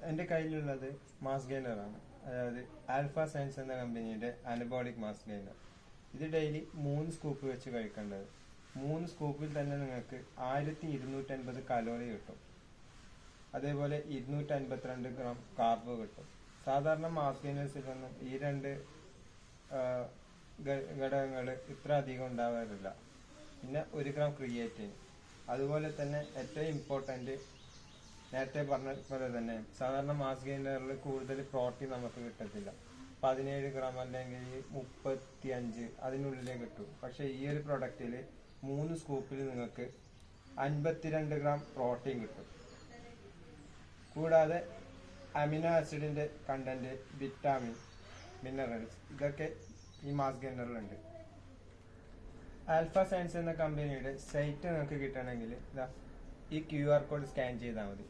എൻ്റെ കയ്യിലുള്ളത് മാസ് ഗെയിനറാണ്. അതായത് ആൽഫ സയൻസ് എന്ന കമ്പനിയുടെ അനബോളിക് മാസ് ഗെയിനർ. ഇത് ഡെയിലി 3 സ്കൂപ്പ് വെച്ച് കഴിക്കേണ്ടത്. 3 സ്കൂപ്പിൽ തന്നെ നിങ്ങൾക്ക് 1250 കലോറി കിട്ടും. അതേപോലെ 252 ഗ്രാം കാർബ് കിട്ടും. സാധാരണ മാസ് ഗെയിനേഴ്സിലൊന്നും ഈ രണ്ട് ഘടകങ്ങൾ ഇത്ര അധികം ഉണ്ടാവാറില്ല. പിന്നെ 1 ഗ്രാം ക്രിയേറ്റിൻ. അതുപോലെ തന്നെ ഏറ്റവും ഇമ്പോർട്ടൻറ്റ്, നേരത്തെ പറഞ്ഞ പോലെ തന്നെ സാധാരണ മാസ് ഗെയിനറിൽ കൂടുതൽ പ്രോട്ടീൻ നമുക്ക് കിട്ടത്തില്ല. 17 ഗ്രാം അല്ലെങ്കിൽ 35 അതിനുള്ളിലേ കിട്ടും. പക്ഷെ ഈ ഒരു പ്രൊഡക്റ്റിൽ 3 സ്കൂപ്പിൽ നിങ്ങൾക്ക് 52 ഗ്രാം പ്രോട്ടീൻ കിട്ടും. കൂടാതെ അമിനോ ആസിഡിന്റെ കണ്ടന്റ്, വിറ്റാമിൻ, മിനറൽസ് ഇതൊക്കെ ഈ മാസ് ഗെയിനറിലുണ്ട്. ആൽഫ സയൻസ് എന്ന കമ്പനിയുടെ സൈറ്റ് നിങ്ങൾക്ക് കിട്ടണമെങ്കിൽ ഈ QR കോഡ് സ്കാൻ ചെയ്താൽ മതി.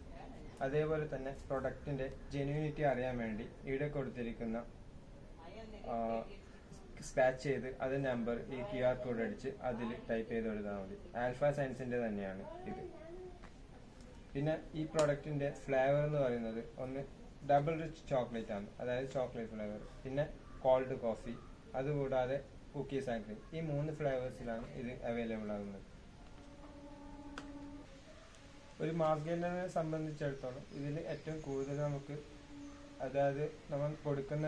അതേപോലെ തന്നെ പ്രൊഡക്റ്റിന്റെ ജെന്യൂനിറ്റി അറിയാൻ വേണ്ടി ഇവിടെ കൊടുത്തിരിക്കുന്ന സ്ക്രാച്ച് ചെയ്ത് അത് നമ്പർ ഈ QR കോഡ് അടിച്ച് അതിൽ ടൈപ്പ് ചെയ്ത് കൊടുത്താൽ മതി. ആൽഫ സയൻസിന്റെ തന്നെയാണ് ഇത്. പിന്നെ ഈ പ്രൊഡക്റ്റിന്റെ ഫ്ലേവർ എന്ന് പറയുന്നത് ഒന്ന് ഡബിൾ റിച്ച് ചോക്ലേറ്റ് ആണ്, അതായത് ചോക്ലേറ്റ് ഫ്ലേവർ. പിന്നെ കോൾഡ് കോഫി, അതുകൂടാതെ കുക്കീസ് ആൻഡ് ക്രീം. ഈ 3 ഫ്ലേവേഴ്സിലാണ് ഇത് അവൈലബിൾ ആകുന്നത്. ഒരു മാസ് ഗെയിനറിനെ സംബന്ധിച്ചിടത്തോളം ഇതിൽ ഏറ്റവും കൂടുതൽ നമുക്ക്, അതായത് നമ്മൾ കൊടുക്കുന്ന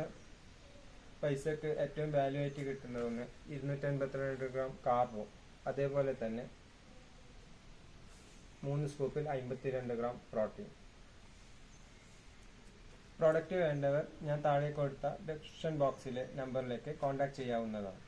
പൈസക്ക് ഏറ്റവും വാല്യൂ ആയിട്ട് കിട്ടുന്നത് ഒന്ന് 252 ഗ്രാം കാർബോ, അതേപോലെ തന്നെ 3 സ്കൂപ്പിൽ 52 ഗ്രാം പ്രോട്ടീൻ. പ്രോഡക്റ്റ് വേണ്ടവർ ഞാൻ താഴെ കൊടുത്ത ഡിസ്ക്രിപ്ഷൻ ബോക്സിലെ നമ്പറിലേക്ക് കോൺടാക്ട് ചെയ്യാവുന്നതാണ്.